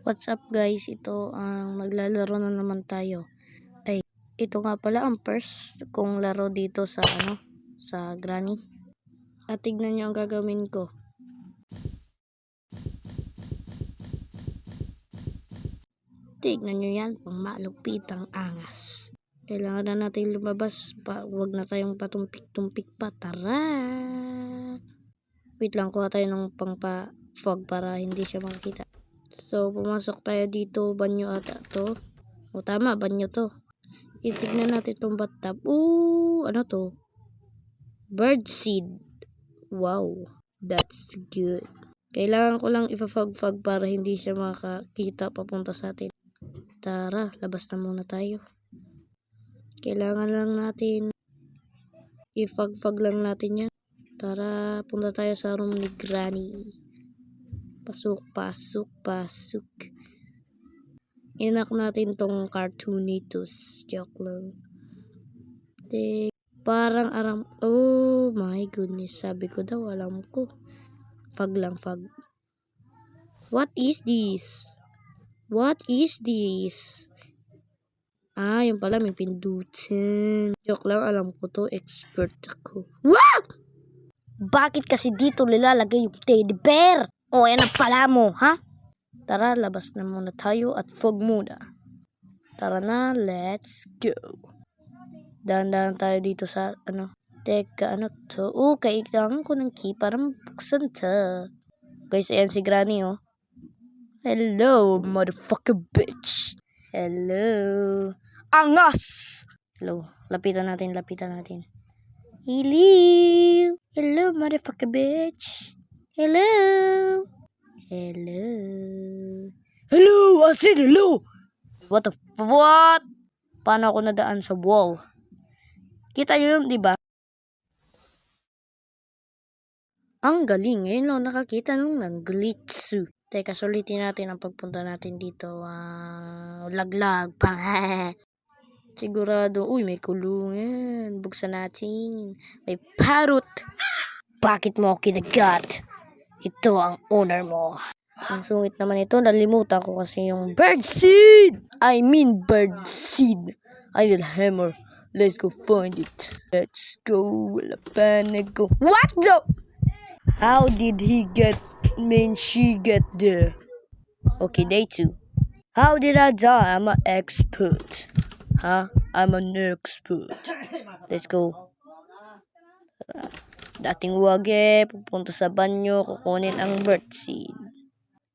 What's up guys, ito ang maglalaro na naman tayo. Ay, ito nga pala ang first kong laro dito sa sa Granny. At tignan nyo ang gagawin ko. Tignan nyo yan, pang malupitang angas. Kailangan na natin lumabas, huwag na tayong patumpik-tumpik pa. Tara! Wait lang, kuha tayo ng pang-fog para hindi siya makikita. So, pumasok tayo dito, banyo ata to. O tama, banyo to. Itignan natin itong bathtub. Ooh, ano to? Birdseed. Wow, that's good. Kailangan ko lang ipa-fog para hindi siya makakita papunta sa atin. Tara, labas na muna tayo. Kailangan lang natin i-fog lang natin yan. Tara, punta tayo sa room ni Granny. Pasok. Inak natin tong cartoonitos. Joke lang. Parang aram. Oh my goodness. Sabi ko daw, alam ko. Fog lang. What is this? Yung pala may pindutin. Joke lang, alam ko to. Expert ako. Wow! Bakit kasi dito nilalagay yung teddy bear? O, yan ang pala mo, ha? Tara, labas na muna tayo at fog muna. Tara na, let's go. Dahan-dahan tayo dito sa, Teka, ano to? Kailangan ko ng key para mabuksan to. Guys, ayan si Granny, oh. Hello, motherfucker bitch. Hello. Angas! Hello, lapitan natin. Hello, motherfucker bitch. Hello, I said hello. What? Paano ako nadaan sa wall? Kita nyo yun, di ba? Ang galing. Ngayon lang nakakita nung nag-glitch. Teka, sulitin natin ang pagpunta natin dito. Laglag pa. Sigurado. Uy, may kulungan. Buksan natin. May parrot. Bakit mo ako kinagat? Ito ang owner mo. Ang sungit naman ito. Nalimutan ko kasi yung birdseed. I need hammer. Let's go find it. Let's go. Wala pa go. What the? How did she get there? Okay, day 2. How did I die? I'm an expert. Huh? I'm an expert. Let's go. Dating wage, pupunta sa banyo, kukunin ang birdseed.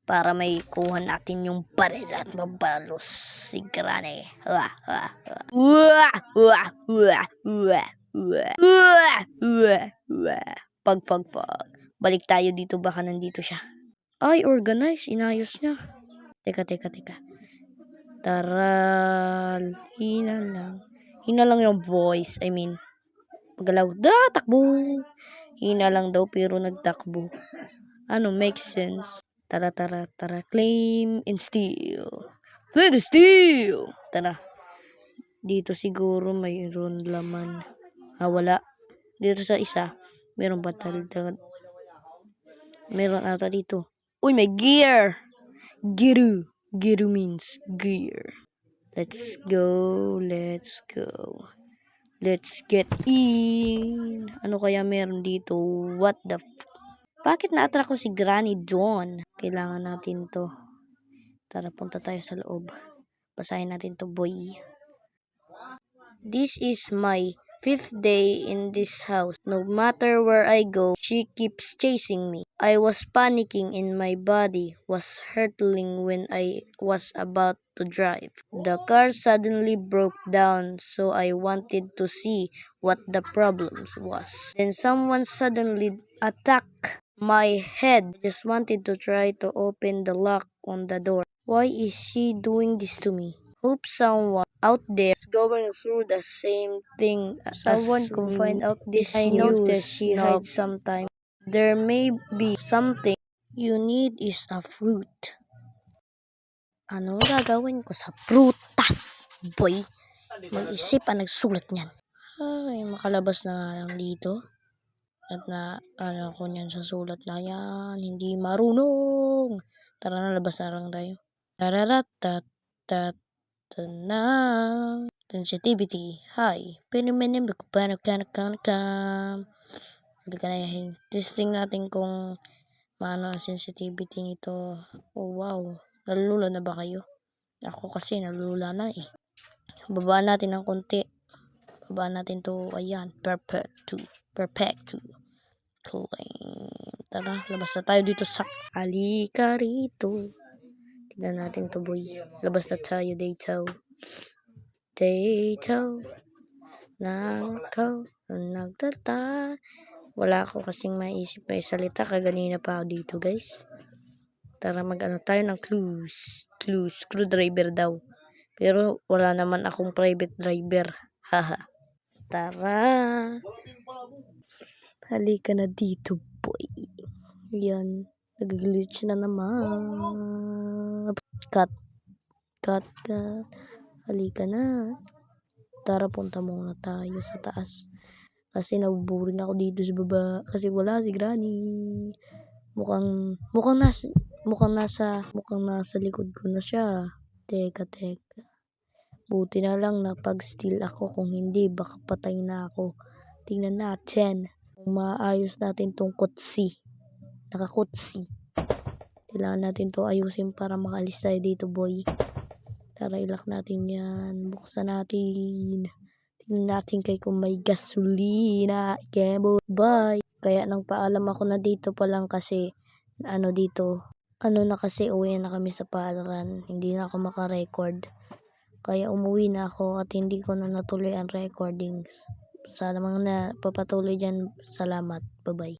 Para may kuha natin yung baril at mabalos si Granny. Fog. Balik tayo dito, baka nandito siya. Ay, organize. Inayos niya. Teka. Taral. Hina lang yung voice. I mean, pagalaw. Takbo. Hina lang daw pero nagtakbo. Makes sense. Tara. Claim and steal. Tara. Dito siguro mayroon laman. Wala. Dito sa isa. Meron batal. Meron ata dito. Uy, may gear. Giru means gear. Let's go. Let's get in. Ano kaya meron dito? What the Bakit na-attract ko si Granny doon? Kailangan natin to. Tara, punta tayo sa loob. Basahin natin to, boy. This is my 5th day in this house. No matter where I go, she keeps chasing me. I was panicking and my body was hurtling when I was about to drive. The car suddenly broke down, so I wanted to see what the problem was. Then someone suddenly attacked my head. I just wanted to try to open the lock on the door. Why is she doing this to me? Hope someone out there is going through the same thing as someone can find out this I noticed she hides sometimes. There may be something you need is a fruit. Ano gagawin ko sa prutas, boy? Mag-isip ang nagsulat niyan. Ay, makalabas na nga lang dito. At ko niyan sa sulat na yan. Hindi marunong. Tara na, labas na lang tayo. Tararatat na sensitivity high. Penomenon paano hindi ka na testing natin kung maano ang sensitivity nito. Oh wow, nalulula na ba kayo? Ako kasi nalulula na eh. Babaan natin ng konti. Babaan natin to, ayan, perfect 2. Claim. Tara, labas na tayo dito sa halika rito. Tignan natin to boy. Labas na tayo dito. Nang ikaw nagtata. Wala ako kasing maisip na salita kaganina pa ako dito guys. Tara mag-ano tayo ng clues. Screwdriver daw. Pero wala naman akong private driver. Haha. Tara. Halika na dito boy. Yan. Nag-glitch na naman. Cut. Halika na. Tara, punta muna tayo sa taas. Kasi nabuburing ako dito sa baba. Kasi wala si Granny. Mukhang nasa likod ko na siya. Teka. Buti na lang na pag-steal ako. Kung hindi, baka patay na ako. Tingnan natin. Kung maayos natin tong kutsi. Nakakutsi. Kailangan natin to ayusin para makalis tayo dito boy. Tara, ilak natin yan. Buksan natin. Tingnan natin kung may gasolina. Bye. Kaya nang paalam ako na dito pa lang kasi uwi na kami sa paaralan. Hindi na ako makarecord. Kaya umuwi na ako at hindi ko na natuloy ang recordings. Sana mga na papatuloy dyan. Salamat. Bye-bye.